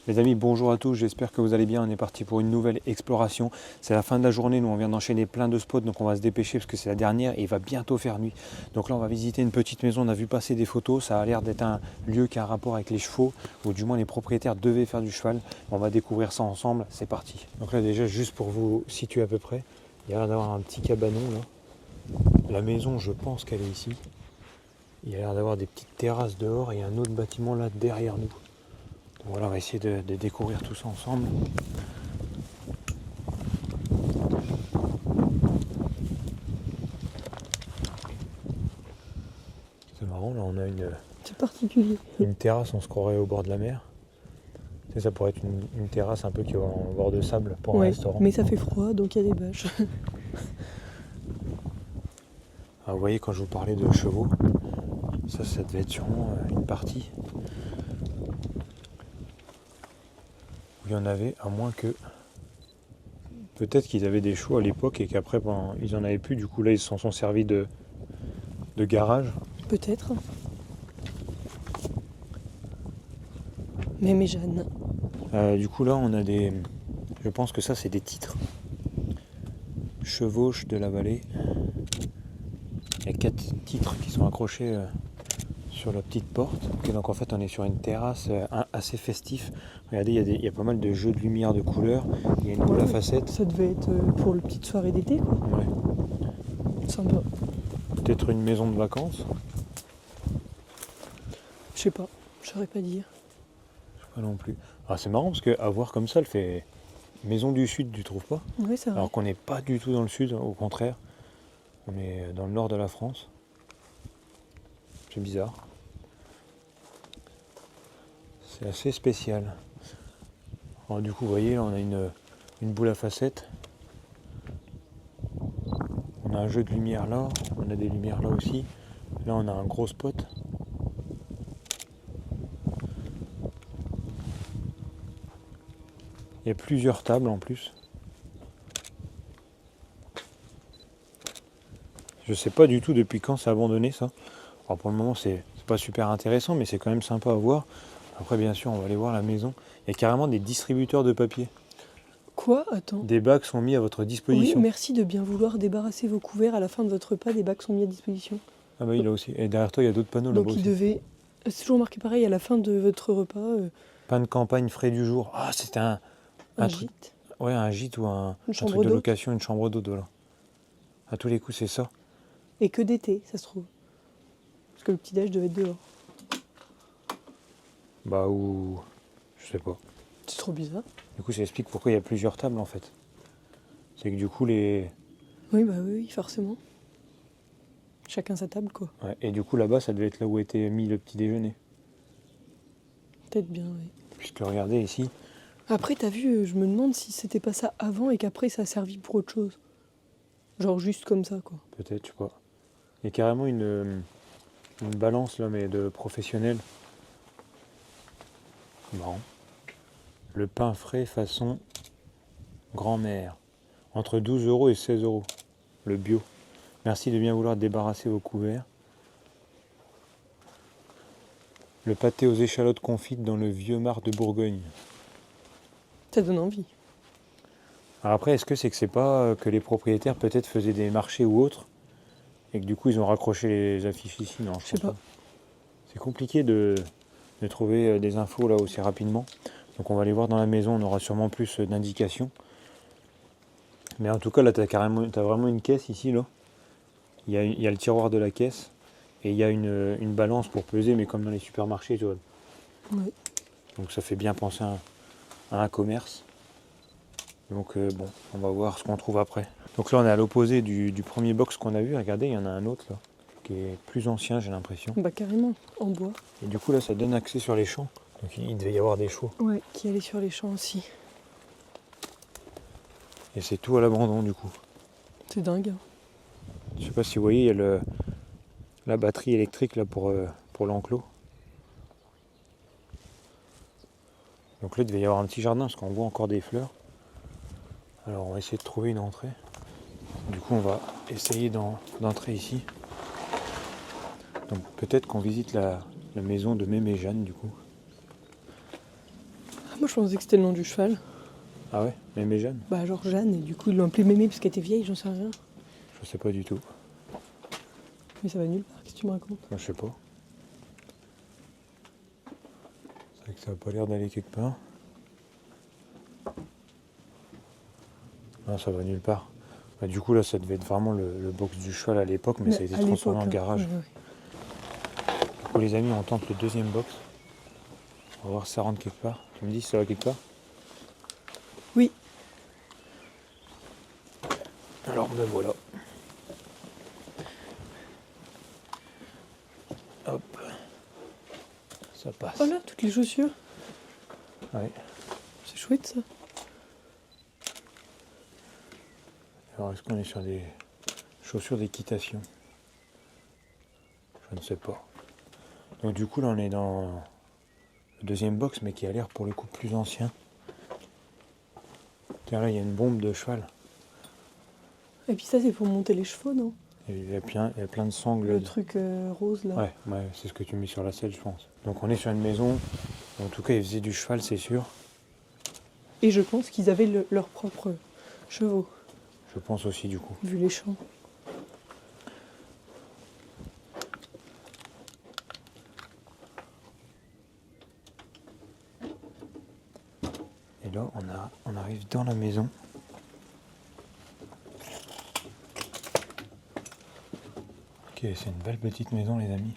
Les amis, bonjour à tous, j'espère que vous allez bien. On est parti pour une nouvelle exploration. C'est la fin de la journée, nous on vient d'enchaîner plein de spots, donc on va se dépêcher parce que c'est la dernière et il va bientôt faire nuit. Donc là on va visiter une petite maison, on a vu passer des photos, ça a l'air d'être un lieu qui a un rapport avec les chevaux, ou du moins les propriétaires devaient faire du cheval. On va découvrir ça ensemble, c'est parti. Donc là déjà, juste pour vous situer à peu près, il y a l'air d'avoir un petit cabanon là. La maison, je pense qu'elle est ici. Il y a l'air d'avoir des petites terrasses dehors et un autre bâtiment là derrière nous. Voilà, on va essayer de découvrir tout ça ensemble. C'est marrant, là on a C'est particulier. une terrasse, on se croirait au bord de la mer. Tu sais, ça pourrait être une terrasse un peu qui va en bord de sable pour un restaurant. Mais ça fait froid, donc il y a des bâches. Ah, vous voyez, quand je vous parlais de chevaux, ça devait être sûrement une partie où il y en avait, à moins que... Peut-être qu'ils avaient des chevaux à l'époque et qu'après, ils en avaient plus. Du coup, là, ils s'en sont servis de garage. Peut-être. Mais Jeanne. Du coup, là, on a des... Je pense que ça, c'est des titres. Chevauche de la vallée. Il y a 4 titres qui sont accrochés sur la petite porte. Okay, donc en fait, on est sur une terrasse assez festif. Regardez, il y a pas mal de jeux de lumière, de couleurs. Il y a une boule à facettes. Ça devait être pour une petite soirée d'été, quoi. Ouais. Sympa. Peut-être une maison de vacances. Je sais pas, je saurais pas dire. Je sais pas non plus. Ah, c'est marrant parce qu'à voir comme ça, elle fait maison du sud, tu trouves pas? Oui, c'est vrai. Alors qu'on n'est pas du tout dans le sud, au contraire. On est dans le nord de la France. C'est bizarre. C'est assez spécial. Alors, du coup, vous voyez, là, on a une boule à facettes. On a un jeu de lumière là. On a des lumières là aussi. Là, on a un gros spot. Il y a plusieurs tables en plus. Je sais pas du tout depuis quand c'est abandonné ça. Alors pour le moment c'est pas super intéressant mais c'est quand même sympa à voir. Après bien sûr on va aller voir la maison. Il y a carrément des distributeurs de papier. Quoi? Attends. Des bacs sont mis à votre Oui, disposition. merci de bien vouloir débarrasser vos couverts à la fin de votre repas. Des bacs sont mis à disposition. Ah bah oui là aussi. Et derrière toi il y a d'autres panneaux là-bas Donc il aussi. devait... C'est toujours marqué pareil à la fin de votre repas. Pain de campagne frais du jour. Ah c'était un truc. Gîte. Ouais un gîte ou un chambre truc de d'hôte. location, une chambre d'hôte voilà. À tous les coups c'est ça. Et que d'été, ça se trouve. Parce que le petit-déj devait être dehors. Bah ou... Je sais pas. C'est trop bizarre. Du coup ça explique pourquoi il y a plusieurs tables en fait. C'est que du coup les... Oui, bah oui, forcément. Chacun sa table, quoi. Ouais, et du coup là-bas ça devait être là où était mis le petit déjeuner. Peut-être bien, oui. Puisque regardez ici, Après, t'as vu, je me demande si c'était pas ça avant et qu'après ça a servi pour autre chose. Genre juste comme ça, quoi. peut-être, je sais pas. Il y a carrément une balance là, mais de professionnel. Marrant. Le pain frais façon grand-mère. Entre 12 € et 16 €. Le bio. Merci de bien vouloir débarrasser vos couverts. Le pâté aux échalotes confites dans le vieux mar de Bourgogne. Ça donne envie. Alors après, est-ce que c'est pas que les propriétaires peut-être faisaient des marchés ou autres et que du coup ils ont raccroché les affiches ici? Non, Je sais pas. C'est compliqué de trouver des infos là aussi rapidement. Donc on va aller voir dans la maison, on aura sûrement plus d'indications. Mais en tout cas là t'as vraiment une caisse ici là. Il y a le tiroir de la caisse et il y a une balance pour peser, mais comme dans les supermarchés, tu vois. Ouais. Donc ça fait bien penser à un commerce. Donc bon, on va voir ce qu'on trouve après. Donc là on est à l'opposé du premier box qu'on a vu. Regardez, il y en a un autre là, qui est plus ancien j'ai l'impression. Bah carrément, en bois. Et du coup là ça donne accès sur les champs. Donc il devait y avoir des chevaux. Ouais, qui allait sur les champs aussi. Et c'est tout à l'abandon du coup. C'est dingue. Je sais pas si vous voyez, il y a la batterie électrique là pour l'enclos. Donc là il devait y avoir un petit jardin parce qu'on voit encore des fleurs. Alors on va essayer de trouver une entrée. Du coup on va essayer d'entrer ici. Donc peut-être qu'on visite la maison de Mémé Jeanne du coup. Moi, je pensais que c'était le nom du cheval. Ah ouais, Mémé Jeanne? Bah, genre Jeanne, et du coup, ils l'ont appelée Mémé parce qu'elle était vieille, j'en sais rien. Je sais pas du tout. Mais ça va nulle part, qu'est-ce que tu me racontes? Moi je sais pas. C'est vrai que ça a pas l'air d'aller quelque part. Non, ça va nulle part. Bah, du coup là ça devait être vraiment le box du cheval à l'époque, mais ça a été à transformé en l'époque, garage. ouais. Du coup les amis, on tente le deuxième box. On va voir si ça rentre quelque part. Tu me dis si ça va quelque part? Oui. Alors me voilà. Hop. Ça passe. Oh là, toutes les chaussures. Ouais. C'est chouette ça. Alors est-ce qu'on est sur des chaussures d'équitation? Je ne sais pas. Donc du coup là on est dans le deuxième box, mais qui a l'air pour le coup plus ancien. Tiens, là il y a une bombe de cheval. Et puis ça, c'est pour monter les chevaux, non? Il y a plein de sangles. Le truc rose là. Ouais, c'est ce que tu mets sur la selle, je pense. Donc on est sur une maison, en tout cas ils faisaient du cheval, c'est sûr. Et je pense qu'ils avaient leurs propres chevaux, Je pense aussi du coup. vu les champs. Et là on arrive dans la maison. Ok, c'est une belle petite maison les amis.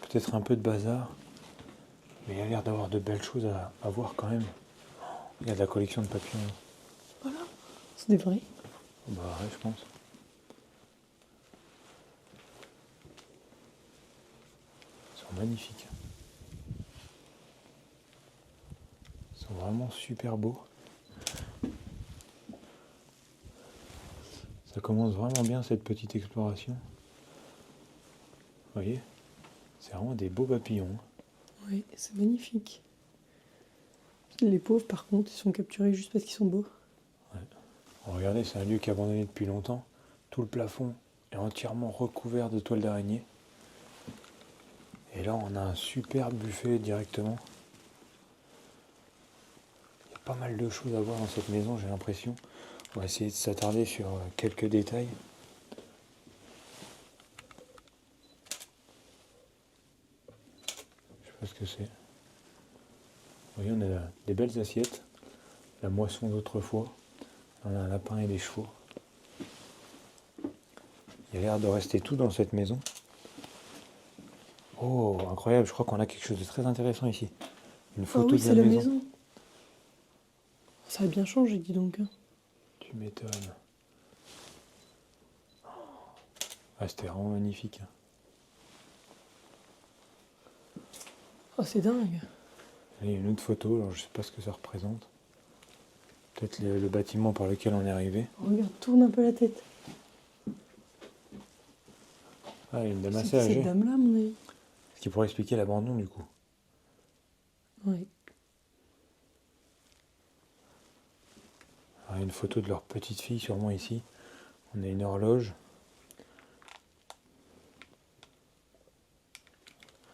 Peut-être un peu de bazar, mais il y a l'air d'avoir de belles choses à voir quand même. Il y a de la collection de papillons. Voilà. C'est des vrais. Bah ouais, je pense. Ils sont magnifiques. Ils sont vraiment super beaux. Ça commence vraiment bien cette petite exploration. Vous voyez? C'est vraiment des beaux papillons. Oui, c'est magnifique. Les pauvres, par contre, ils sont capturés juste parce qu'ils sont beaux. Regardez, c'est un lieu qui est abandonné depuis longtemps. Tout le plafond est entièrement recouvert de toiles d'araignée. Et là, on a un super buffet directement. Il y a pas mal de choses à voir dans cette maison, j'ai l'impression. On va essayer de s'attarder sur quelques détails. Je sais pas ce que c'est. Vous voyez, on a des belles assiettes. La moisson d'autrefois. On a un lapin et des chevaux. Il y a l'air de rester tout dans cette maison. Oh, incroyable, je crois qu'on a quelque chose de très intéressant ici. Une Ah photo oui, de c'est la la maison. maison. Ça a bien changé, dis donc. Tu m'étonnes. Ah, c'était vraiment magnifique. Oh, c'est dingue. Là, il y a une autre photo, alors je sais pas ce que ça représente. Peut-être le bâtiment par lequel on est arrivé. Regarde, tourne un peu la tête. Ah, il y a une dame C'est assez qui âgée. cette dame-là, mon avis? Ce qui pourrait expliquer l'abandon du coup. Oui. Alors, il y a une photo de leur petite fille sûrement ici. On a une horloge.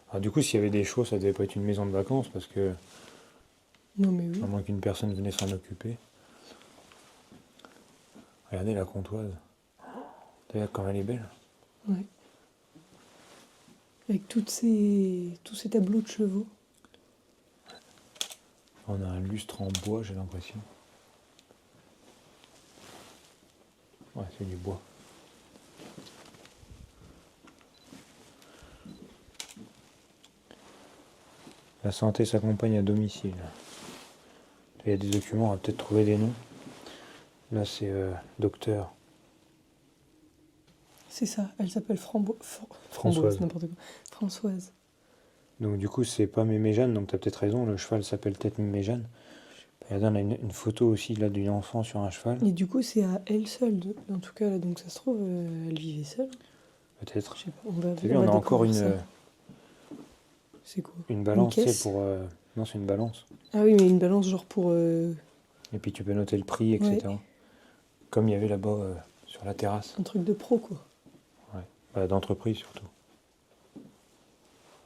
Alors du coup, s'il y avait des chevaux, ça devait pas être une maison de vacances parce que, Non, mais oui. à moins qu'une personne venait s'en occuper. Regardez la comptoise. Regarde comme elle est belle. Ouais. Avec tous ces tableaux de chevaux. On a un lustre en bois, j'ai l'impression. Ouais, c'est du bois. La santé s'accompagne à domicile. Il y a des documents, on va peut-être trouver des noms. Là, c'est docteur C'est ça, elle s'appelle Françoise. Framboise, n'importe quoi. Françoise. Donc du coup, c'est pas Mémé Jeanne, donc tu as peut-être raison, le cheval s'appelle peut-être Mémé Jeanne. Regardez, on a une photo aussi là d'une enfant sur un cheval. Et du coup, c'est à elle seule, en tout cas, là, donc ça se trouve, elle vivait seule. Peut-être. Je sais pas, on va T'as vu, on a encore découvrir ça. C'est quoi? une balance, tu sais, caisse pour... Non, c'est une balance. Ah oui, mais une balance genre pour... Et puis tu peux noter le prix, etc. Ouais. Comme il y avait là-bas sur la terrasse. un truc de pro, quoi. Ouais. Bah, d'entreprise surtout.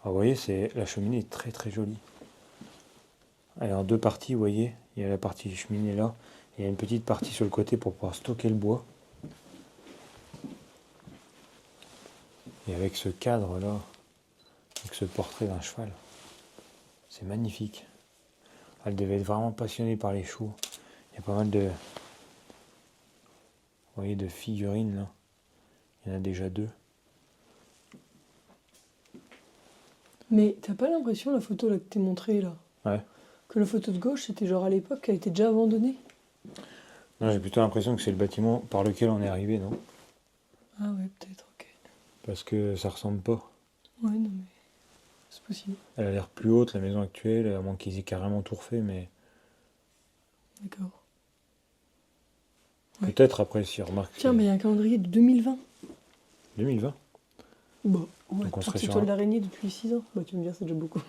Ah, vous voyez, la cheminée est très très jolie. Elle est en deux parties, vous voyez. Il y a la partie cheminée là. Et il y a une petite partie sur le côté pour pouvoir stocker le bois. Et avec ce cadre là, avec ce portrait d'un cheval, c'est magnifique. Elle devait être vraiment passionnée par les chevaux. Il y a pas mal de, vous voyez, de figurines là. Il y en a déjà 2. Mais t'as pas l'impression, la photo là que t'es montrée là, Ouais. que la photo de gauche c'était genre à l'époque qu'elle était déjà abandonnée? Non, j'ai plutôt l'impression que c'est le bâtiment par lequel on est arrivé, non? Ah ouais, peut-être, ok. Parce que ça ressemble pas. Ouais, non mais c'est possible. Elle a l'air plus haute, la maison actuelle, à moins qu'ils aient carrément tout refait, mais D'accord. Ouais. peut-être après, si remarque. Tiens, mais il y a un calendrier de 2020. 2020. Bah, ouais, Donc on toute serait cette sur toile un- d'araignée depuis 6 ans. Bah, tu vas me dire, c'est déjà beaucoup.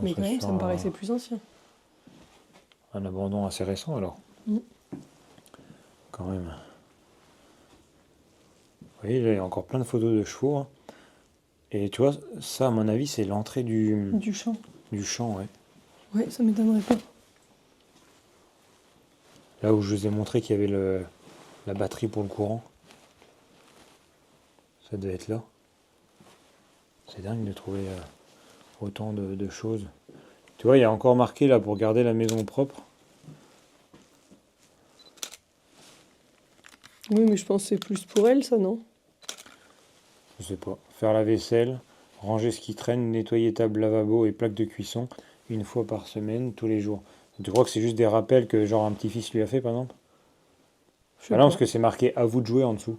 on Mais serait quand même, sur ça me paraissait plus ancien. un abandon assez récent alors. Mm. Quand même. Vous voyez, là, il y a encore plein de photos de chevaux, hein. Et tu vois, ça, à mon avis, c'est l'entrée Du champ. du champ, ouais. Ouais, ça m'étonnerait pas. Là où je vous ai montré qu'il y avait la batterie pour le courant. Ça devait être là. C'est dingue de trouver autant de choses. Tu vois, il y a encore marqué là pour garder la maison propre. Oui, mais je pense que c'est plus pour elle, ça, non? Je sais pas. Faire la vaisselle, ranger ce qui traîne, nettoyer table, lavabo et plaque de cuisson une fois par semaine, tous les jours. Tu crois que c'est juste des rappels que genre un petit-fils lui a fait par exemple? Je sais Ah non, pas. parce que c'est marqué à vous de jouer en dessous.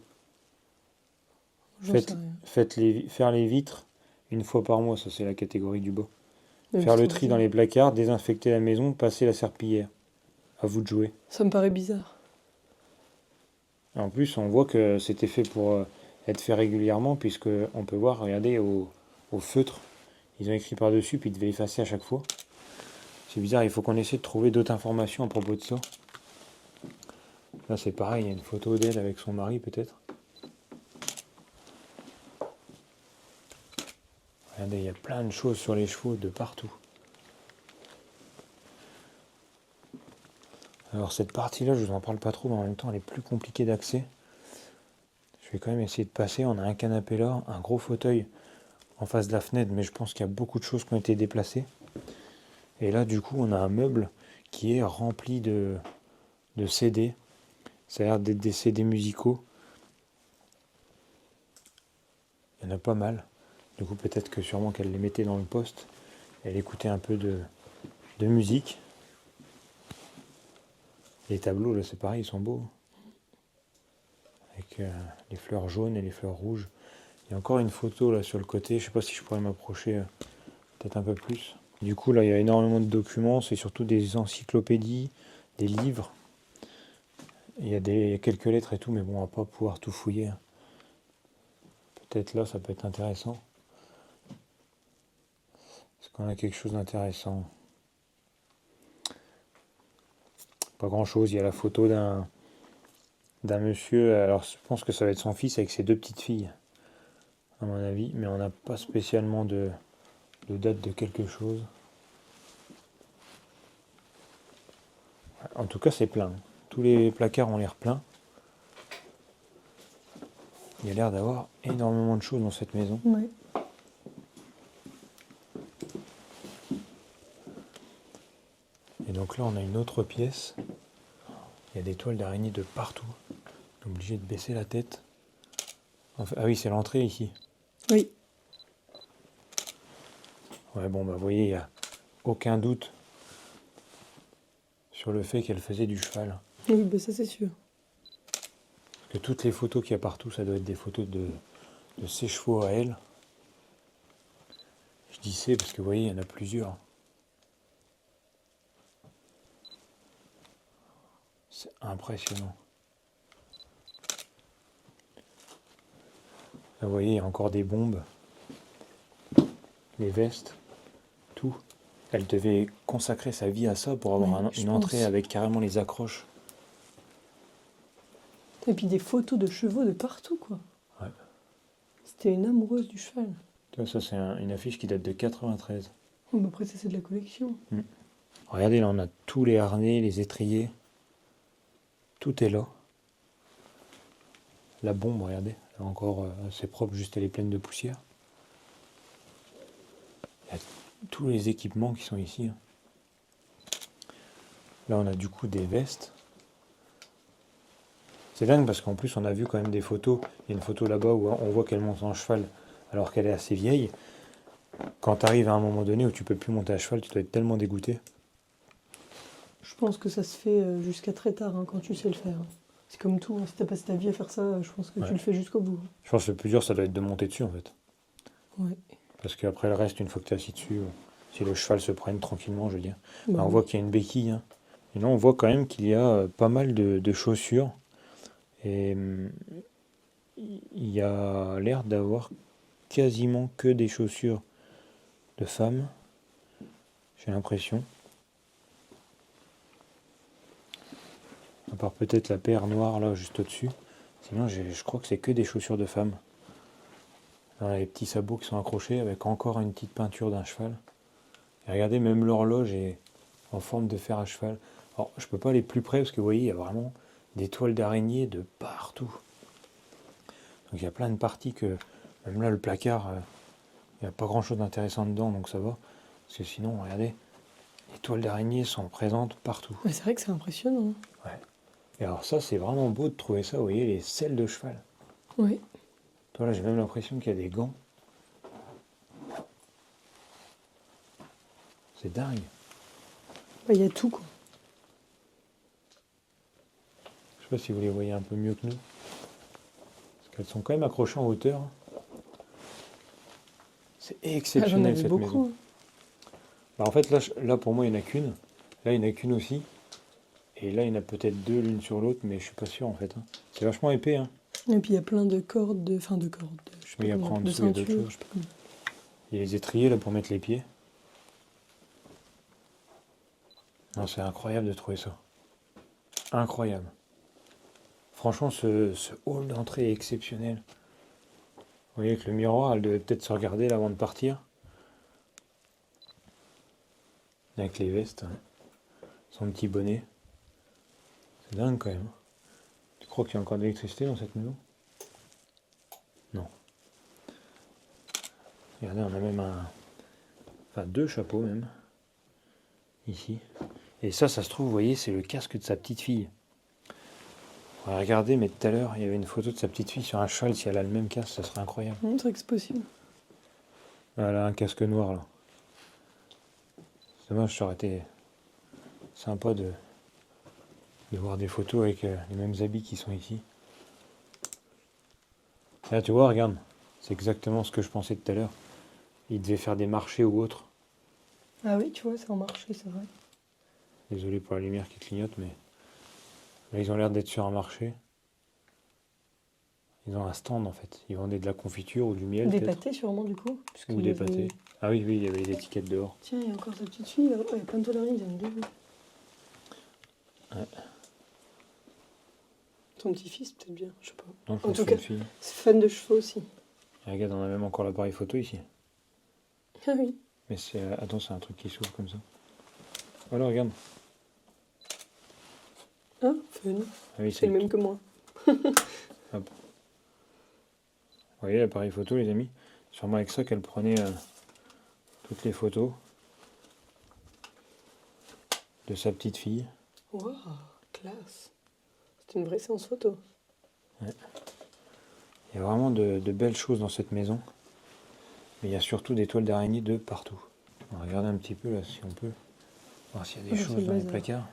J'en sais rien. Faire les vitres une fois par mois, ça c'est la catégorie du bas. Même Faire si le c'est tri dans bizarre. les placards, désinfecter la maison, passer la serpillière. À vous de jouer. Ça me paraît bizarre. Et en plus, on voit que c'était fait pour être fait régulièrement, puisque on peut voir, regardez, au feutre, ils ont écrit par-dessus, puis ils devaient effacer à chaque fois. C'est bizarre, il faut qu'on essaie de trouver d'autres informations à propos de ça. Là, c'est pareil, il y a une photo d'elle avec son mari, peut-être. Regardez, il y a plein de choses sur les chevaux de partout. Alors, cette partie-là, je vous en parle pas trop, mais en même temps, elle est plus compliquée d'accès. Je vais quand même essayer de passer. On a un canapé là, un gros fauteuil en face de la fenêtre, mais je pense qu'il y a beaucoup de choses qui ont été déplacées. Et là, du coup, on a un meuble qui est rempli de CD. Ça a l'air d'être des CD musicaux. Il y en a pas mal. Du coup, peut-être que sûrement qu'elle les mettait dans le poste. Elle écoutait un peu de musique. Les tableaux, là, c'est pareil, ils sont beaux. Avec les fleurs jaunes et les fleurs rouges. Il y a encore une photo là sur le côté. Je sais pas si je pourrais m'approcher peut-être un peu plus. Du coup, là, il y a énormément de documents. C'est surtout des encyclopédies, des livres. Il y a quelques lettres et tout, mais bon, on va pas pouvoir tout fouiller. Peut-être là, ça peut être intéressant. Est-ce qu'on a quelque chose d'intéressant? Pas grand-chose. Il y a la photo d'un monsieur. Alors, je pense que ça va être son fils avec ses 2 petites filles, à mon avis. Mais on n'a pas spécialement de date de quelque chose. En tout cas, c'est plein. Tous les placards ont l'air pleins. Il y a l'air d'avoir énormément de choses dans cette maison. Ouais. Et donc là, on a une autre pièce. Il y a des toiles d'araignée de partout. On est obligé de baisser la tête. Enfin, ah oui, c'est l'entrée ici. Oui. Ouais, bon, bah vous voyez, il n'y a aucun doute sur le fait qu'elle faisait du cheval. Oui, bah ça c'est sûr. Parce que toutes les photos qu'il y a partout, ça doit être des photos de ses chevaux à elle. Je dis c'est parce que vous voyez, il y en a plusieurs. C'est impressionnant. Là, vous voyez, il y a encore des bombes, les vestes, tout. Elle devait consacrer sa vie à ça pour avoir Ouais, je une entrée pense. avec carrément les accroches. Et puis des photos de chevaux de partout, quoi. Ouais. C'était une amoureuse du cheval. Toi, ça, c'est une affiche qui date de 93. Oh, bah après, ça, c'est de la collection. Regardez, là, on a tous les harnais, les étriers. Tout est là. La bombe, regardez, elle est encore assez propre, juste elle est pleine de poussière. Il y a tous les équipements qui sont ici. Là, on a du coup des vestes. C'est dingue parce qu'en plus, on a vu quand même des photos. Il y a une photo là-bas où on voit qu'elle monte en cheval alors qu'elle est assez vieille. Quand tu arrives à un moment donné où tu peux plus monter à cheval, tu dois être tellement dégoûté. Je pense que ça se fait jusqu'à très tard, hein, quand tu sais le faire. C'est comme tout, hein, si t'as passé ta vie à faire ça, je pense que Ouais. tu le fais jusqu'au bout. Je pense que le plus dur, ça doit être de monter dessus en fait. Ouais. Parce qu'après le reste, une fois que tu es assis dessus, si le cheval se prenne tranquillement, je veux dire. Bah Là, on oui. voit qu'il y a une béquille. Hein. Et là, on voit quand même qu'il y a pas mal de chaussures. Et il y a l'air d'avoir quasiment que des chaussures de femmes. J'ai l'impression. À part peut-être la paire noire là juste au-dessus. Sinon, je crois que c'est que des chaussures de femmes. Là, les petits sabots qui sont accrochés avec encore une petite peinture d'un cheval. Et regardez, même l'horloge est en forme de fer à cheval. Alors, je peux pas aller plus près parce que vous voyez, il y a vraiment des toiles d'araignée de partout. Donc il y a plein de parties que, même là, le placard, il n'y a pas grand-chose d'intéressant dedans, donc ça va. Parce que sinon, regardez, les toiles d'araignée sont présentes partout. Ouais, c'est vrai que c'est impressionnant. Ouais. Et alors ça, c'est vraiment beau de trouver ça, vous voyez, les selles de cheval. Ouais. Toi, là, j'ai même l'impression qu'il y a des gants. C'est dingue. Bah, il y a tout, quoi. Je sais pas si vous les voyez un peu mieux que nous. Parce qu'elles sont quand même accrochées en hauteur. C'est Ah, j'en exceptionnel avais cette beaucoup, maison. hein. Bah, en fait, là, pour moi, il n'y en a qu'une. Là, il n'y en a qu'une aussi. Et là, il y en a peut-être deux l'une sur l'autre, mais je suis pas sûr en fait. Hein. C'est vachement épais. Hein. Et puis il y a plein de cordes, de cordes, je sais pas Oui, comment, après en de dessous, il y a d'autres ceintures, choses. je sais pas comment. Il y a les étriers là pour mettre les pieds. Non, c'est incroyable de trouver ça. Incroyable. Franchement, ce hall d'entrée est exceptionnel. Vous voyez que le miroir, elle devait peut-être se regarder là avant de partir. Avec les vestes. Hein. Son petit bonnet. C'est dingue quand même. Tu crois qu'il y a encore de l'électricité dans cette maison? Non. Regardez, on a même enfin deux chapeaux même. Ici. Et ça se trouve, vous voyez, c'est le casque de sa petite fille. On va regarder, mais tout à l'heure, il y avait une photo de sa petite fille sur un cheval. Si elle a le même casque, ça serait incroyable. C'est vrai que c'est possible. Elle a un casque noir là. C'est dommage, ça aurait été sympa de voir des photos avec les mêmes habits qui sont ici. Là, tu vois, regarde, c'est exactement ce que je pensais tout à l'heure. Il devait faire des marchés ou autre. Ah oui, tu vois, c'est en marché, c'est vrai. Désolé pour la lumière qui clignote, mais là, ils ont l'air d'être sur un marché. Ils ont un stand en fait. Ils vendaient de la confiture ou du miel Des peut-être. pâtés sûrement du coup. Parce Ou qu'il y des avait- pâtés. Ah oui, oui, il y avait les étiquettes dehors. Tiens, il y a encore sa petite fille là. Oh, il y a plein de toileries, j'en ai déjà vu. Ouais. Ton petit-fils, peut-être bien, je sais pas. Non, je En pense tout que c'est cas, une fille. c'est fan de chevaux aussi. Et regarde, on a même encore l'appareil photo ici. Ah oui. Mais c'est. Attends, c'est un truc qui s'ouvre comme ça. Voilà, regarde. Ah, fun. Ah oui, C'est le même que moi. Vous voyez l'appareil photo, les amis? Sûrement avec ça qu'elle prenait toutes les photos de sa petite fille. Waouh, classe. C'est une vraie séance photo. Il y a vraiment de belles choses dans cette maison. Mais il y a surtout des toiles d'araignée de partout. On va regarder un petit peu là si on peut. Voir s'il y a des Ah, c'est choses le dans les bazar. placards.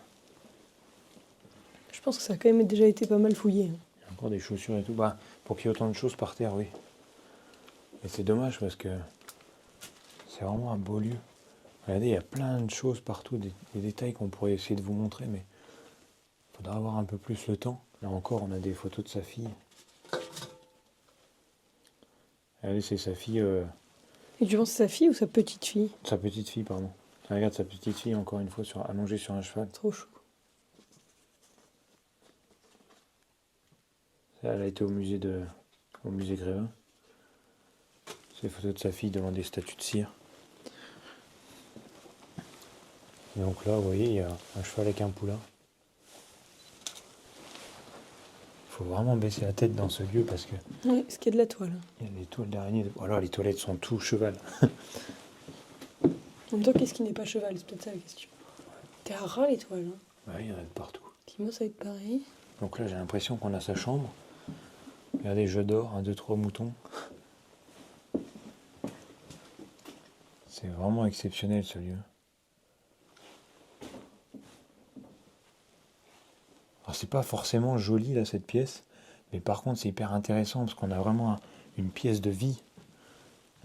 Je pense que ça a quand même déjà été pas mal fouillé. Il y a encore des chaussures et tout. Bah, pour qu'il y ait autant de choses par terre, oui. Et c'est dommage parce que c'est vraiment un beau lieu. Regardez, il y a plein de choses partout, des détails qu'on pourrait essayer de vous montrer, mais il faudra avoir un peu plus le temps. Là encore, on a des photos de sa fille. Regardez, c'est sa fille, Et tu penses que c'est sa fille ou sa petite fille? sa petite fille, pardon. Regarde sa petite fille, encore une fois, allongée sur un cheval. Trop chou. Elle a été au musée Grévin. C'est des photos de sa fille devant des statues de cire. Et donc là, vous voyez, il y a un cheval avec un poulain. Il faut vraiment baisser la tête dans ce lieu parce que Oui, parce qu'il y a de la toile. il y a des toiles d'araignée. Oh là, les toilettes sont tout cheval. En même temps, qu'est-ce qui n'est pas cheval? C'est peut-être ça la question. T'es à ras les toiles. Hein. Ouais, il y en a de partout. Timo, ça va être pareil. Donc là, j'ai l'impression qu'on a sa chambre. Regardez, je dors, 1, 2, 3 moutons. C'est vraiment exceptionnel ce lieu. Alors c'est pas forcément joli là cette pièce, mais par contre c'est hyper intéressant parce qu'on a vraiment une pièce de vie,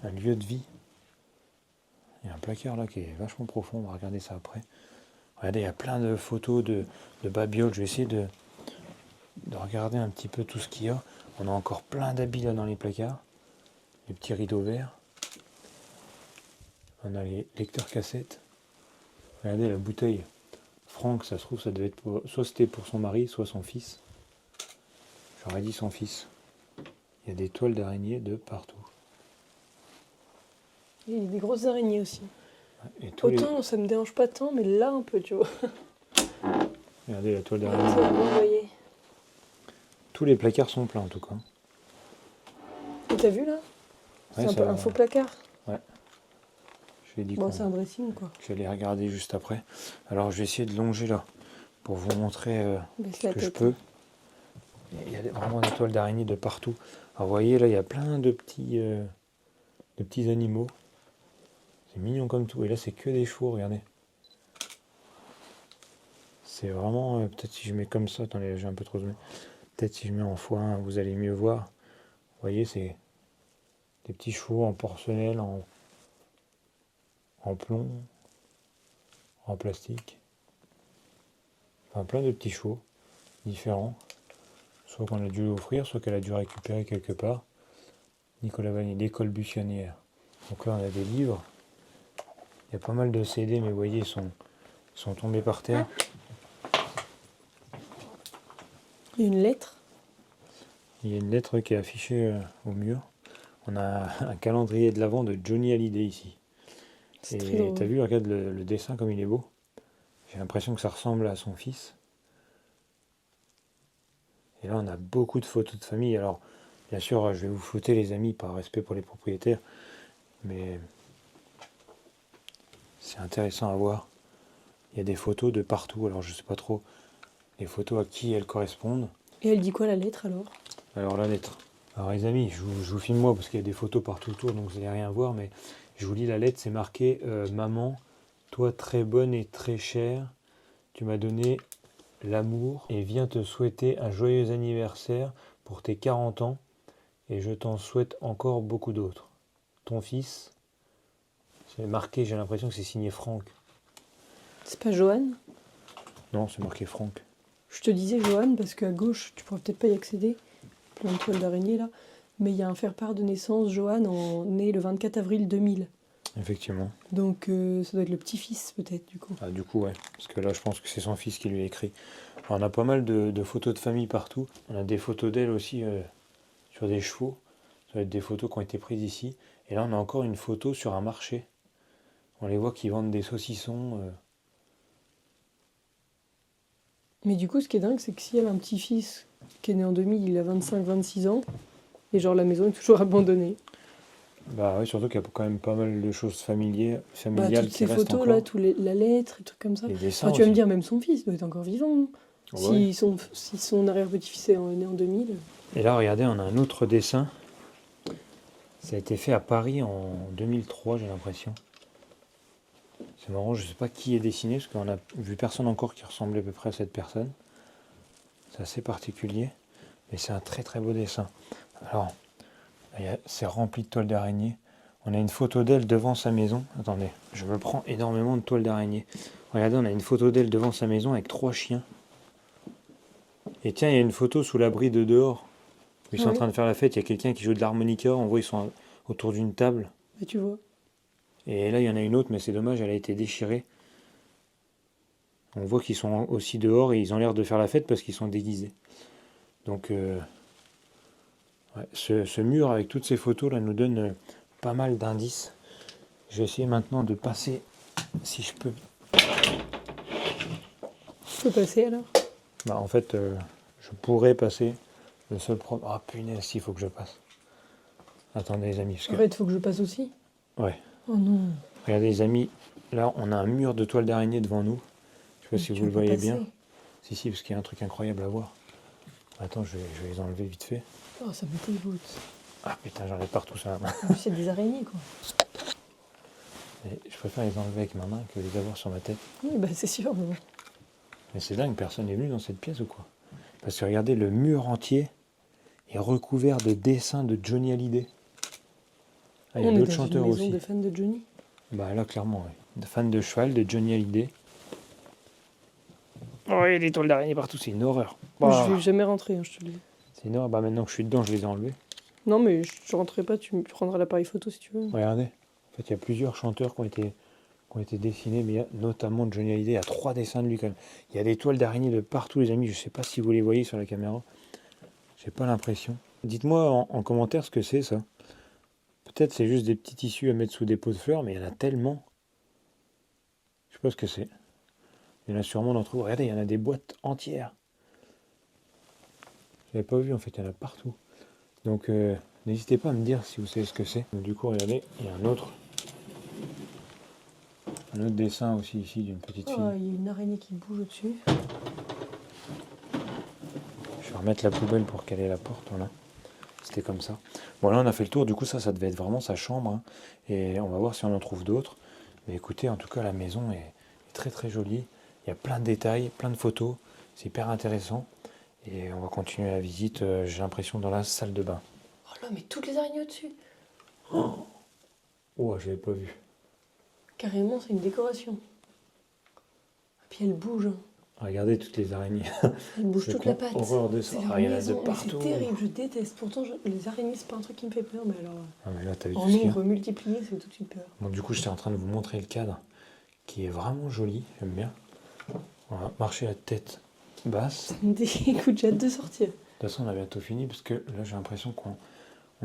un lieu de vie. Il y a un placard là qui est vachement profond, on va regarder ça après. Regardez, il y a plein de photos de babioles, je vais essayer de regarder un petit peu tout ce qu'il y a. On a encore plein d'habits là dans les placards, les petits rideaux verts. On a les lecteurs cassettes. Regardez la bouteille. Franck, ça se trouve, ça devait être soit c'était pour son mari, soit son fils. J'aurais dit son fils. Il y a des toiles d'araignées de partout. Il y a des grosses araignées aussi. Et Autant ça me dérange pas tant, mais là un peu, tu vois. Regardez la toile Ça d'araignée. va, vous voyez. Tous les placards sont pleins en tout cas. Et t'as vu là? C'est Ouais, un peu un faux placard. Je l'ai dit Bon, c'est un dressing quoi. j'allais regarder juste après. Alors je vais essayer de longer là pour vous montrer Baisse ce la que je tête. peux. Il y a vraiment des toiles d'araignées de partout. Alors vous voyez là, il y a plein de petits animaux. C'est mignon comme tout. Et là, c'est que des chevaux, regardez. C'est vraiment... peut-être si je mets comme ça, attendez, j'ai un peu trop zoomé. Peut-être si je mets en x1, vous allez mieux voir. Vous voyez, c'est des petits chevaux en porcelaine, en plomb, en plastique. Enfin, plein de petits chevaux différents. Soit qu'on a dû offrir, soit qu'elle a dû récupérer quelque part. Nicolas Vanier, l'école buissonnière. Donc là, on a des livres. Il y a pas mal de CD, mais vous voyez, ils sont tombés par terre. Il y a une lettre. Il y a une lettre qui est affichée au mur. On a un calendrier de l'Avent de Johnny Hallyday ici. C'est Et très drôle. t'as vu, regarde le dessin comme il est beau. J'ai l'impression que ça ressemble à son fils. Et là, on a beaucoup de photos de famille. Alors, bien sûr, je vais vous flouter les amis par respect pour les propriétaires. Mais c'est intéressant à voir. Il y a des photos de partout. Alors, je sais pas trop les photos à qui elles correspondent. Et elle dit quoi la lettre alors? Alors, la lettre. Alors, les amis, je vous filme moi parce qu'il y a des photos partout autour, donc vous n'allez rien voir. Mais je vous lis la lettre. C'est marqué Maman, toi très bonne et très chère, tu m'as donné l'amour et viens te souhaiter un joyeux anniversaire pour tes 40 ans et je t'en souhaite encore beaucoup d'autres. Ton fils, c'est marqué, j'ai l'impression que c'est signé Franck. C'est pas Johan? Non, c'est marqué Franck. Je te disais Johan parce qu'à gauche, tu pourras peut-être pas y accéder. Plein de toiles d'araignée là. Mais il y a un faire-part de naissance, Johan, né le 24 avril 2000. Effectivement. Donc ça doit être le petit-fils peut-être du coup. Ah, du coup, ouais. Parce que là, je pense que c'est son fils qui lui a écrit. Alors, on a pas mal de photos de famille partout. On a des photos d'elle aussi sur des chevaux. Ça va être des photos qui ont été prises ici. Et là, on a encore une photo sur un marché. On les voit qui vendent des saucissons. Mais du coup, ce qui est dingue, c'est que si elle a un petit-fils qui est né en 2000, il a 25-26 ans, et genre la maison est toujours abandonnée. Bah oui, surtout qu'il y a quand même pas mal de choses familiales Bah, toutes qui ces restent photos encore. là, la lettre, et trucs comme ça. Les dessins Enfin, tu vas me aussi. dire, même son fils doit être encore vivant. Ouais. Si son arrière-petit-fils est né en 2000. Et là, regardez, on a un autre dessin. Ça a été fait à Paris en 2003, j'ai l'impression. C'est marrant, je sais pas qui est dessiné, parce qu'on a vu personne encore qui ressemblait à peu près à cette personne. C'est assez particulier, mais c'est un très très beau dessin. Alors, c'est rempli de toiles d'araignée. On a une photo d'elle devant sa maison. Attendez, je me prends énormément de toiles d'araignée. Regardez, on a une photo d'elle devant sa maison avec 3 chiens. Et tiens, il y a une photo sous l'abri de dehors. Ils sont en train de faire la fête, il y a quelqu'un qui joue de l'harmonica, on voit ils sont autour d'une table. Bah, tu vois. Et là, il y en a une autre, mais c'est dommage, elle a été déchirée. On voit qu'ils sont aussi dehors et ils ont l'air de faire la fête parce qu'ils sont déguisés. Donc, ouais, ce mur avec toutes ces photos là nous donne pas mal d'indices. Je vais essayer maintenant de passer, si je peux. Tu peux passer alors? Bah, en fait, je pourrais passer. Le seul problème... Ah punaise, s'il faut que je passe. Attendez les amis, parce que... En fait, il faut que je passe aussi. Ouais. Oh non. Regardez les amis, là on a un mur de toile d'araignée devant nous. Je sais pas Mais si tu vous le peux voyez passer. bien. Si, parce qu'il y a un truc incroyable à voir. Attends, je vais les enlever vite fait. Oh, ça me dégoûte. Ah putain, j'en ai partout ça. En plus, c'est des araignées, quoi. Et je préfère les enlever avec ma main que les avoir sur ma tête. Oui, bah c'est sûr. Mais... Mais c'est dingue, personne n'est venu dans cette pièce ou quoi? Parce que regardez, le mur entier est recouvert de dessins de Johnny Hallyday. Ah, il y a On est d'autres dans une chanteurs maison aussi. de fans de Johnny. Bah là, clairement, oui. De fans de cheval, de Johnny Hallyday. Oh, il y a des toiles d'araignée partout, c'est une horreur. Moi, Bah, je vais jamais rentrer, hein, je te le dis. c'est une horreur. Bah maintenant que je suis dedans, je les ai enlevés. Non, mais je rentrerai pas, tu me prendras l'appareil photo si tu veux. Regardez. En fait, il y a plusieurs chanteurs qui ont été dessinés, mais il y a notamment Johnny Hallyday. Il y a 3 dessins de lui quand même. Il y a des toiles d'araignée de partout, les amis. Je ne sais pas si vous les voyez sur la caméra. J'ai pas l'impression. Dites-moi en commentaire ce que c'est ça. Peut-être c'est juste des petits tissus à mettre sous des pots de fleurs, mais il y en a tellement. Je sais pas ce que c'est. Il y en a sûrement d'entre vous. Regardez, il y en a des boîtes entières. Je n'avais pas vu, en fait, il y en a partout. Donc, n'hésitez pas à me dire si vous savez ce que c'est. Donc, du coup, regardez, il y a un autre dessin aussi ici d'une petite fille. Oh, il y a une araignée qui bouge au-dessus. Je vais remettre la poubelle pour caler la porte, voilà. C'était comme ça. Bon, là, on a fait le tour. Du coup, ça devait être vraiment sa chambre. Hein. Et on va voir si on en trouve d'autres. Mais écoutez, en tout cas, la maison est très, très jolie. Il y a plein de détails, plein de photos. C'est hyper intéressant. Et on va continuer la visite, j'ai l'impression, dans la salle de bain. Oh là, mais toutes les araignées au-dessus. Oh, je l'avais pas vu. Carrément, c'est une décoration. Et puis elle bouge. Hein. Regardez toutes les araignées. Elle bouge C'est toute quoi? la patte. Horreur de ça. C'est leur Ah, il y en a de maison. Mais partout. c'est terrible, je déteste. Pourtant, les araignées, c'est pas un truc qui me fait peur, mais alors... Ah, mais là, t'as vu tout En ce qu'il y a. nombre multiplié, c'est toute une peur. Bon, du coup, j'étais en train de vous montrer le cadre, qui est vraiment joli, j'aime bien. On va marcher la tête basse. Ça me dégoûte, j'ai hâte de sortir. De toute façon, on a bientôt fini, parce que là, j'ai l'impression qu'on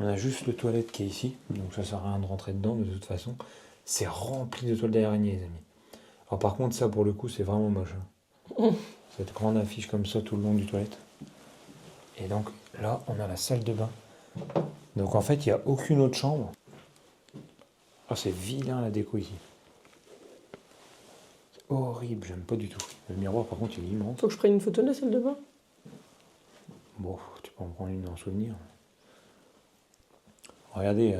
a juste le toilette qui est ici, donc ça sert à rien de rentrer dedans, de toute façon. C'est rempli de toiles d'araignée, les amis. Alors par contre, ça, pour le coup, c'est vraiment moche. Hein. Cette grande affiche comme ça, tout le long du toilette. Et donc, là, on a la salle de bain. Donc, en fait, il n'y a aucune autre chambre. Ah, c'est vilain, la déco, ici. C'est horrible, j'aime pas du tout. Le miroir, par contre, il est immense. Faut que je prenne une photo de la salle de bain. Bon, tu peux en prendre une en souvenir. Regardez,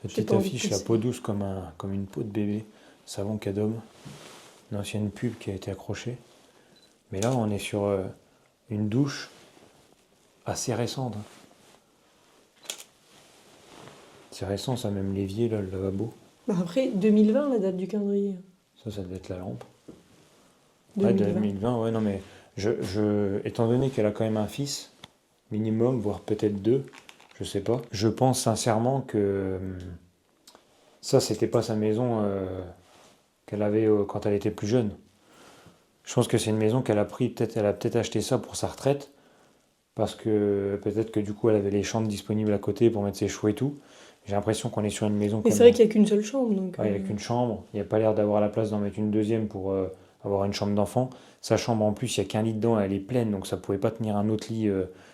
cette J'ai petite pas envie de affiche, la pisser. peau douce comme une peau de bébé, savon Cadom, une ancienne pub qui a été accrochée. Mais là, on est sur une douche assez récente. Hein. C'est récent, ça, même l'évier, là, le lavabo. Bah après, 2020, la date du calendrier. Ça devait être la lampe. 2020. Ouais, 2020, ouais, non, mais étant donné qu'elle a quand même un fils, minimum, voire peut-être 2, je sais pas, je pense sincèrement que ça, c'était pas sa maison qu'elle avait quand elle était plus jeune. Je pense que c'est une maison qu'elle a pris, elle a peut-être acheté ça pour sa retraite, parce que peut-être que du coup, elle avait les chambres disponibles à côté pour mettre ses chevaux et tout. J'ai l'impression qu'on est sur une maison Mais comme... c'est vrai qu'il n'y a qu'une seule chambre, donc... Ouais, il n'y a qu'une chambre, il n'y a pas l'air d'avoir la place d'en mettre une deuxième pour avoir une chambre d'enfant. Sa chambre en plus, il n'y a qu'un lit dedans, elle est pleine, donc ça ne pouvait pas tenir un autre lit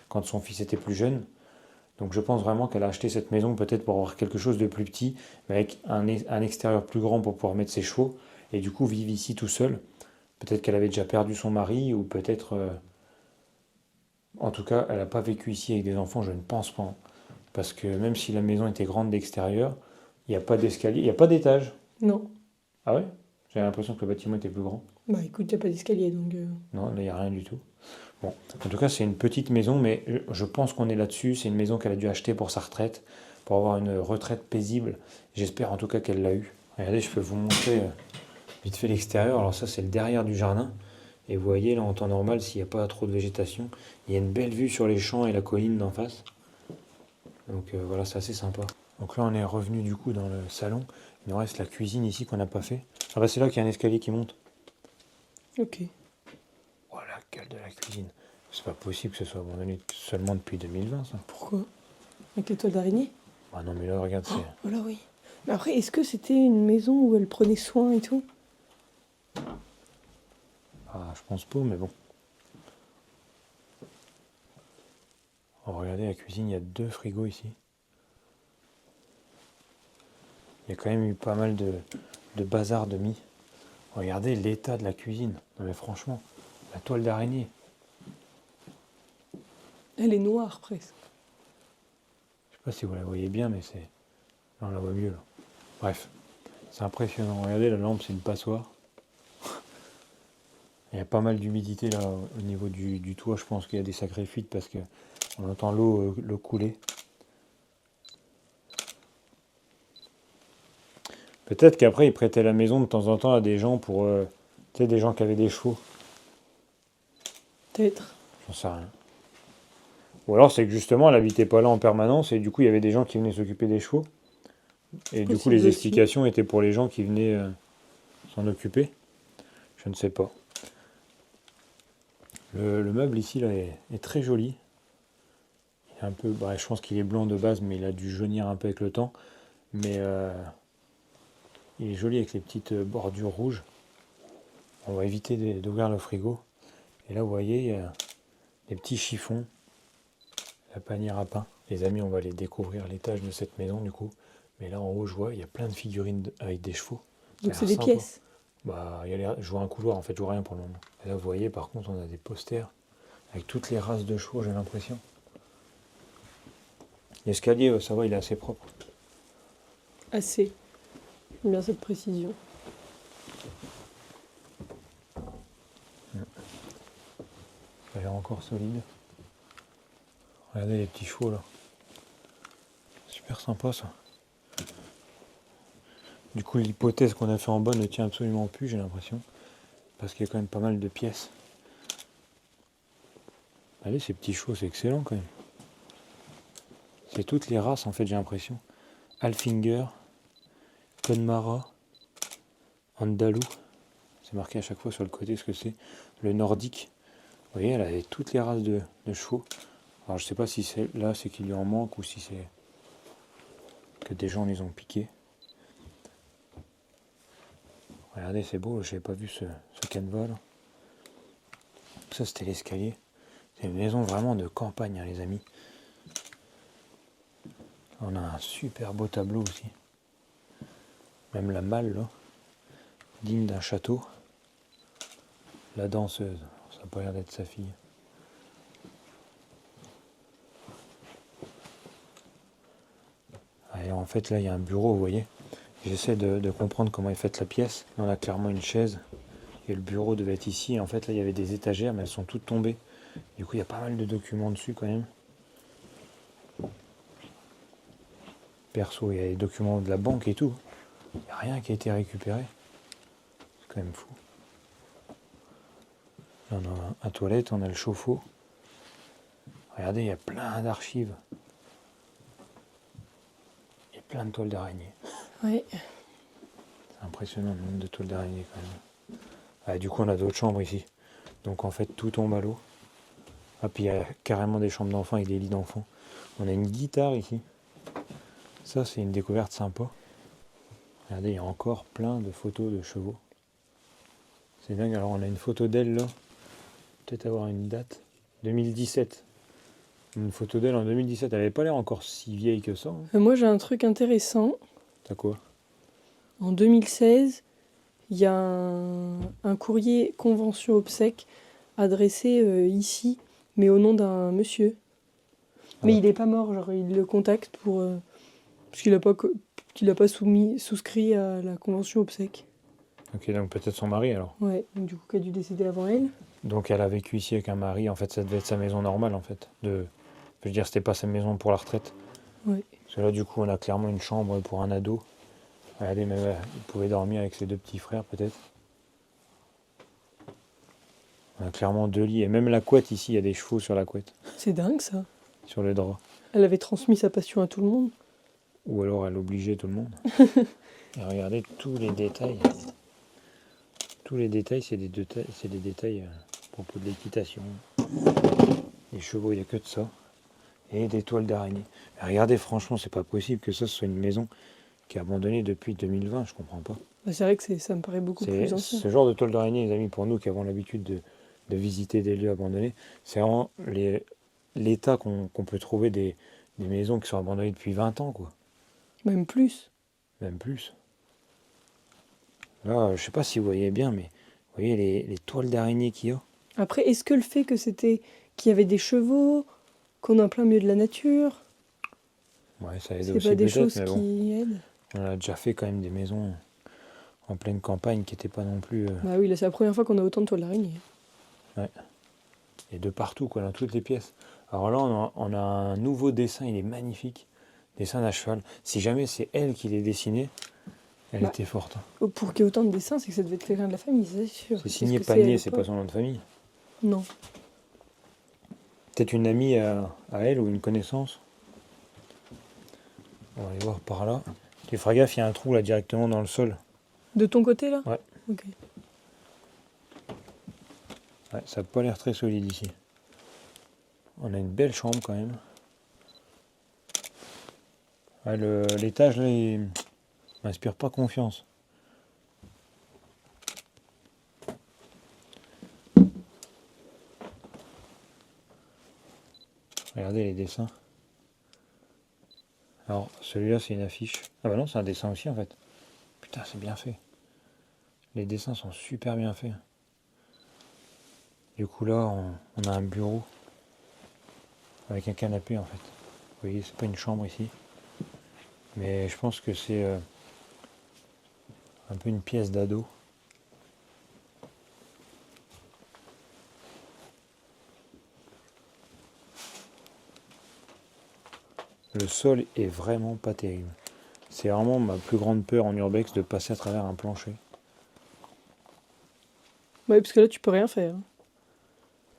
quand son fils était plus jeune. Donc je pense vraiment qu'elle a acheté cette maison peut-être pour avoir quelque chose de plus petit, mais avec un extérieur plus grand pour pouvoir mettre ses chevaux, et du coup vivre ici tout seul. Peut-être qu'elle avait déjà perdu son mari, ou peut-être... en tout cas, elle n'a pas vécu ici avec des enfants, je ne pense pas. Parce que même si la maison était grande d'extérieur, il n'y a pas d'escalier, il n'y a pas d'étage. Non. Ah ouais? J'avais l'impression que le bâtiment était plus grand. Bah écoute, il n'y a pas d'escalier, donc... Non, là, il n'y a rien du tout. Bon, en tout cas, c'est une petite maison, mais je pense qu'on est là-dessus. C'est une maison qu'elle a dû acheter pour sa retraite, pour avoir une retraite paisible. J'espère en tout cas qu'elle l'a eu. Regardez, je peux vous montrer vite fait l'extérieur. Alors ça, c'est le derrière du jardin. Et vous voyez, là, en temps normal, s'il n'y a pas trop de végétation, il y a une belle vue sur les champs et la colline d'en face. Donc voilà, c'est assez sympa. Donc là, on est revenu du coup dans le salon. Il nous reste la cuisine ici qu'on n'a pas fait. Ah bah c'est là qu'il y a un escalier qui monte. Ok. Oh la gueule de la cuisine. C'est pas possible que ce soit abandonné seulement depuis 2020, ça. Pourquoi? Avec les toiles d'araignée? Ah non, mais là, regarde, c'est... Oh là oui. Mais après, est-ce que c'était une maison où elle prenait soin et tout? Ah, je pense pas, mais bon. Oh, regardez, la cuisine, il y a 2 frigos ici. Il y a quand même eu pas mal de bazar de mis. Regardez l'état de la cuisine. Non mais franchement, la toile d'araignée. Elle est noire presque. Je sais pas si vous la voyez bien, mais c'est... Là, on la voit mieux, là. Bref, c'est impressionnant. Regardez, la lampe, c'est une passoire. Il y a pas mal d'humidité, là, au niveau du toit. Je pense qu'il y a des sacrées fuites parce que on entend l'eau couler. Peut-être qu'après, ils prêtaient la maison de temps en temps à des gens pour... tu sais, des gens qui avaient des chevaux. Peut-être. J'en sais rien. Ou alors, c'est que justement, elle habitait pas là en permanence et du coup, il y avait des gens qui venaient s'occuper des chevaux. Et du coup, Possible les aussi. explications étaient pour les gens qui venaient s'en occuper. Je ne sais pas. Le meuble ici là, est très joli. Il est un peu, bah, je pense qu'il est blanc de base, mais il a dû jaunir un peu avec le temps. Mais il est joli avec les petites bordures rouges. On va éviter d'ouvrir le frigo. Et là, vous voyez, il y a des petits chiffons, la panière à pain. Les amis, on va aller découvrir l'étage de cette maison du coup. Mais là en haut, je vois, il y a plein de figurines avec des chevaux. Ça a Donc c'est l'air des sympa. pièces. Bah, je vois un couloir en fait, je vois rien pour le moment. Et là, vous voyez, par contre, on a des posters avec toutes les races de chevaux, j'ai l'impression. L'escalier, ça va, il est assez propre. Assez. J'aime bien cette précision. Ça a l'air encore solide. Regardez les petits chevaux là. Super sympa ça. Du coup, l'hypothèse qu'on a fait en bas ne tient absolument plus, j'ai l'impression. Parce qu'il y a quand même pas mal de pièces. Allez, ces petits chevaux, c'est excellent quand même. C'est toutes les races en fait, j'ai l'impression. Alfinger, Conmara, Andalou. C'est marqué à chaque fois sur le côté ce que c'est. Le nordique. Vous voyez, elle avait toutes les races de chevaux. Alors je sais pas si c'est là, c'est qu'il y en manque ou si c'est que des gens les ont piqués. Regardez, c'est beau, j'avais pas vu ce canevas là. Ça c'était l'escalier. C'est une maison vraiment de campagne, hein, les amis. On a un super beau tableau aussi. Même la malle là, digne d'un château. La danseuse, ça n'a pas l'air d'être sa fille. Et en fait là il y a un bureau, vous voyez. J'essaie de comprendre comment est faite la pièce. Là, on a clairement une chaise. Et le bureau devait être ici. Et en fait là il y avait des étagères mais elles sont toutes tombées. Du coup il y a pas mal de documents dessus quand même. Perso, il y a les documents de la banque et tout. Il n'y a rien qui a été récupéré. C'est quand même fou. Là, on a un toilette, on a le chauffe-eau. Regardez, il y a plein d'archives. Et plein de toiles d'araignée. Ouais. C'est impressionnant le nombre de toiles d'araignée quand même. Ah, du coup, on a d'autres chambres ici. Donc en fait, tout tombe à l'eau. Ah, puis il y a carrément des chambres d'enfants avec des lits d'enfants. On a une guitare ici. Ça, c'est une découverte sympa. Regardez, il y a encore plein de photos de chevaux. C'est dingue. Alors, on a une photo d'elle là. Peut-être avoir une date. 2017. Une photo d'elle en 2017. Elle n'avait pas l'air encore si vieille que ça. Hein. Moi j'ai un truc intéressant. T'as quoi? En 2016, il y a un courrier convention obsèques adressé ici, mais au nom d'un monsieur. Mais Ah. il n'est pas mort, genre il le contacte pour parce qu'il a pas souscrit à la convention obsèques. Ok, donc peut-être son mari alors. Ouais, donc du coup qui a dû décéder avant elle. Donc elle a vécu ici avec un mari. En fait, ça devait être sa maison normale en fait. Je veux dire, c'était pas sa maison pour la retraite. Ouais. Parce que là, du coup, on a clairement une chambre pour un ado. Regardez, même, il pouvait dormir avec ses 2 petits frères peut-être. On a clairement 2 lits. Et même la couette ici, il y a des chevaux sur la couette. C'est dingue ça. Sur le drap. Elle avait transmis sa passion à tout le monde. Ou alors elle obligeait tout le monde. Et regardez tous les détails. Tous les détails, c'est des détails à propos de l'équitation. Les chevaux, il n'y a que de ça. et des toiles d'araignée. Regardez, franchement, c'est pas possible que ça soit une maison qui est abandonnée depuis 2020, je comprends pas. Bah, c'est vrai que ça me paraît beaucoup plus C'est ancien. ce genre de toile d'araignée, les amis, pour nous qui avons l'habitude de visiter des lieux abandonnés, c'est vraiment l'état qu'on peut trouver des maisons qui sont abandonnées depuis 20 ans, quoi. Même plus. Même plus. Là, je sais pas si vous voyez bien, mais vous voyez les toiles d'araignée qu'il y a. Après, est-ce que le fait qu'il y avait des chevaux, qu'on est en plein milieu de la nature, Ouais, ça aide c'est aussi pas des peut-être, choses mais bon, qui aident? on a déjà fait quand même des maisons en pleine campagne qui n'étaient pas non plus... Bah oui, là c'est la première fois qu'on a autant de toiles d'araignée. ouais. Et de partout, quoi, dans toutes les pièces. Alors là, on a un nouveau dessin, il est magnifique. Dessin d'un cheval. Si jamais c'est elle qui l'ait dessiné, elle Bah, était forte. Pour qu'il y ait autant de dessins, c'est que ça devait être quelqu'un de la famille, c'est sûr. C'est Est-ce signé que Panier, elle c'est ou pas son nom de famille. Non. Peut-être une amie à elle ou une connaissance. On va aller voir par là. Tu feras gaffe, il y a un trou là directement dans le sol. De ton côté là? Ouais. Ok. Ouais, ça n'a pas l'air très solide ici. On a une belle chambre quand même. Ouais, l'étage là, il m'inspire pas confiance. Regardez les dessins. Alors, celui-là, c'est une affiche. Ah bah non, c'est un dessin aussi en fait. Putain, c'est bien fait. Les dessins sont super bien faits. Du coup, là, on a un bureau avec un canapé en fait. Vous voyez, c'est pas une chambre ici. Mais je pense que c'est un peu une pièce d'ado. Le sol est vraiment pas terrible. C'est vraiment ma plus grande peur en urbex de passer à travers un plancher. Ouais, parce que là tu peux rien faire.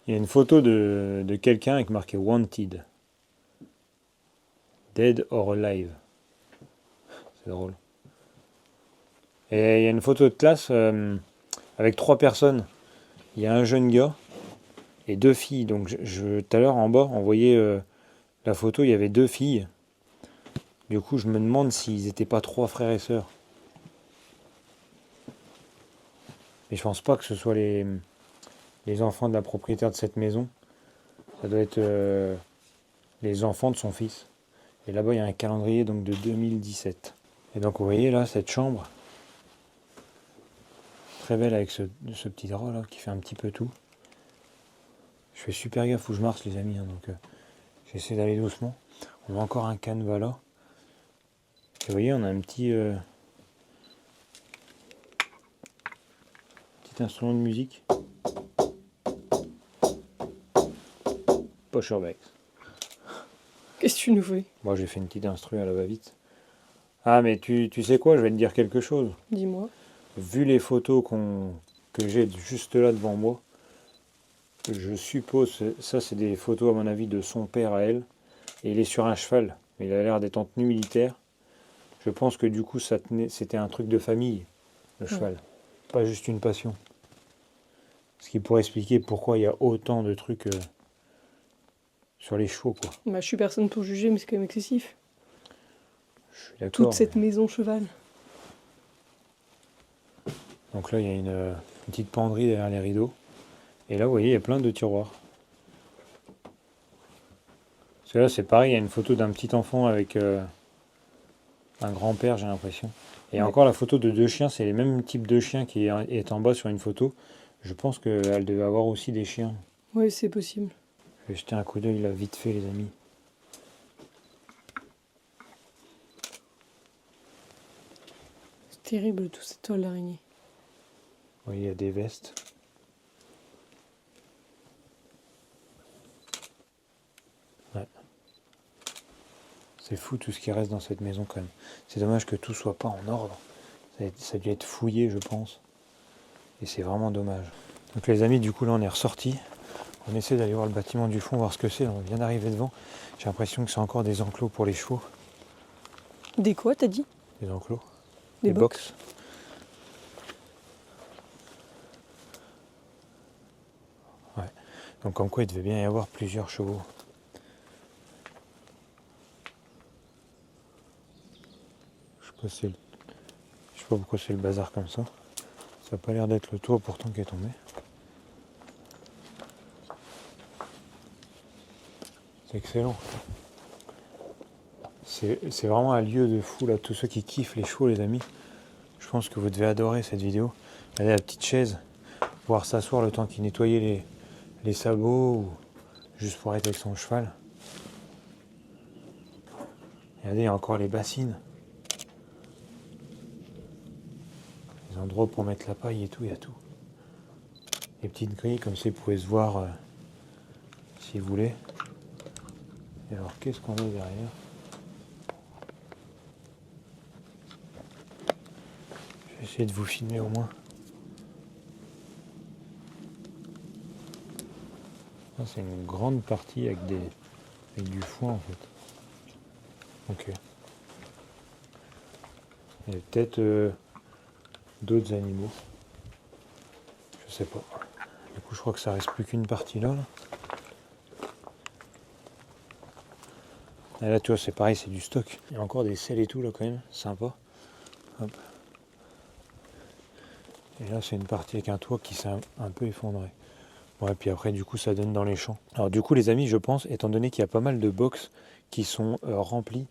Il y a une photo de quelqu'un avec marqué Wanted. Dead or alive. C'est drôle. Et il y a une photo de classe avec 3 personnes. Il y a un jeune gars et 2 filles. Donc tout à l'heure en bas, on voyait la photo, il y avait 2 filles. Du coup, je me demande s'ils n'étaient pas 3 frères et sœurs. Mais je pense pas que ce soit les enfants de la propriétaire de cette maison. Ça doit être les enfants de son fils. Et là-bas, il y a un calendrier donc de 2017. Et donc, vous voyez là, cette chambre, très belle avec ce petit drap là qui fait un petit peu tout. Je fais super gaffe où je marche, les amis, hein, donc j'essaie d'aller doucement. On a encore un canevas là. Et vous voyez, on a un petit instrument de musique. Poche Urbex. Qu'est-ce que tu nous fais? Moi, j'ai fait une petite instru à la va-vite. Ah, mais tu sais quoi, je vais te dire quelque chose. Dis-moi. Vu les photos que j'ai juste là devant moi, je suppose, ça c'est des photos à mon avis de son père à elle, et il est sur un cheval, mais il a l'air d'être en tenue militaire. Je pense que du coup c'était un truc de famille, le cheval, pas juste une passion. Ce qui pourrait expliquer pourquoi il y a autant de trucs sur les chevaux, quoi. Bah, je suis personne pour juger, mais c'est quand même excessif. Je suis d'accord. Toute cette maison cheval. Donc là il y a une petite penderie derrière les rideaux, et là vous voyez il y a plein de tiroirs. Parce que là c'est pareil, il y a une photo d'un petit enfant avec un grand-père, j'ai l'impression. Et encore la photo de 2 chiens, c'est les mêmes types de chiens qui est en bas sur une photo. Je pense qu'elle devait avoir aussi des chiens. Oui, c'est possible. Je vais jeter un coup d'œil là vite fait, les amis. C'est terrible tout cette toile d'araignée. Oui, il y a des vestes. Ouais. C'est fou tout ce qui reste dans cette maison quand même. C'est dommage que tout soit pas en ordre. Ça a dû être fouillé, je pense. Et c'est vraiment dommage. Donc les amis, du coup là on est ressortis. On essaie d'aller voir le bâtiment du fond, voir ce que c'est. On vient d'arriver devant. J'ai l'impression que c'est encore des enclos pour les chevaux. Des quoi, t'as dit? Des enclos. Des box. Ouais. Donc comme quoi il devait bien y avoir plusieurs chevaux. Je sais pas pourquoi c'est le bazar comme ça. Ça n'a pas l'air d'être le toit pourtant qui est tombé. C'est excellent. C'est vraiment un lieu de fou là. Tous ceux qui kiffent les chevaux, les amis, je pense que vous devez adorer cette vidéo. Regardez la petite chaise, pouvoir s'asseoir le temps qu'il nettoyait les sabots ou juste pour être avec son cheval. Regardez, il y a encore les bassines. Les endroits pour mettre la paille et tout, il y a tout. Les petites grilles, comme ça, vous pouvez se voir si vous voulez. Et alors, qu'est-ce qu'on a derrière? Je vais essayer de vous filmer au moins. Ça, c'est une grande partie avec du foin en fait. Ok. Il y a peut-être d'autres animaux. Je sais pas. Du coup, je crois que ça reste plus qu'une partie là. Et là, tu vois, c'est pareil, c'est du stock. Il y a encore des selles et tout là quand même, sympa. Hop. Et là, c'est une partie avec un toit qui s'est un peu effondré. Ouais, puis après, du coup, ça donne dans les champs. Alors du coup, les amis, je pense, étant donné qu'il y a pas mal de box qui sont remplis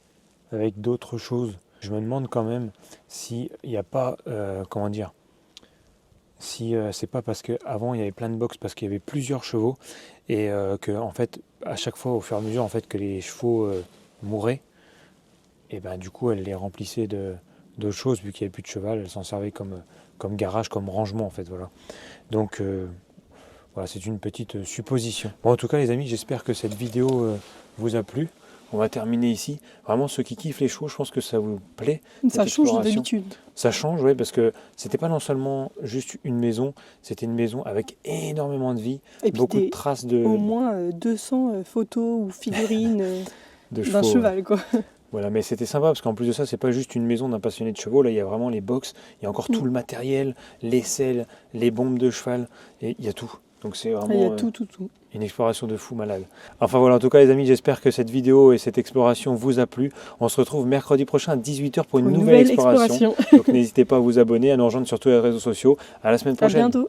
avec d'autres choses, je me demande quand même s'il n'y a pas, comment dire, si c'est pas parce qu'avant il y avait plein de box parce qu'il y avait plusieurs chevaux et que en fait à chaque fois au fur et à mesure en fait que les chevaux mouraient, et ben du coup elle les remplissait d'autres choses vu qu'il n'y avait plus de cheval, elle s'en servait comme garage, comme rangement en fait, voilà. Donc voilà, c'est une petite supposition. Bon, en tout cas les amis, j'espère que cette vidéo vous a plu. On va terminer ici. Vraiment, ceux qui kiffent les chevaux, je pense que ça vous plaît. Ça change d'habitude. Ça change, oui, parce que c'était pas non seulement juste une maison, c'était une maison avec énormément de vie, Et puis beaucoup de traces de... Au moins 200 photos ou figurines de d'un chevaux, cheval, quoi. Voilà, mais c'était sympa parce qu'en plus de ça, c'est pas juste une maison d'un passionné de chevaux. Là, il y a vraiment les box, il y a encore tout le matériel, les selles, les bombes de cheval, et il y a tout. Donc c'est vraiment Il y a tout. une exploration de fou malade. Enfin voilà, en tout cas les amis, j'espère que cette vidéo et cette exploration vous a plu. On se retrouve mercredi prochain à 18h pour une nouvelle exploration. Donc n'hésitez pas à vous abonner, à nous rejoindre sur tous les réseaux sociaux. À la semaine prochaine. À bientôt.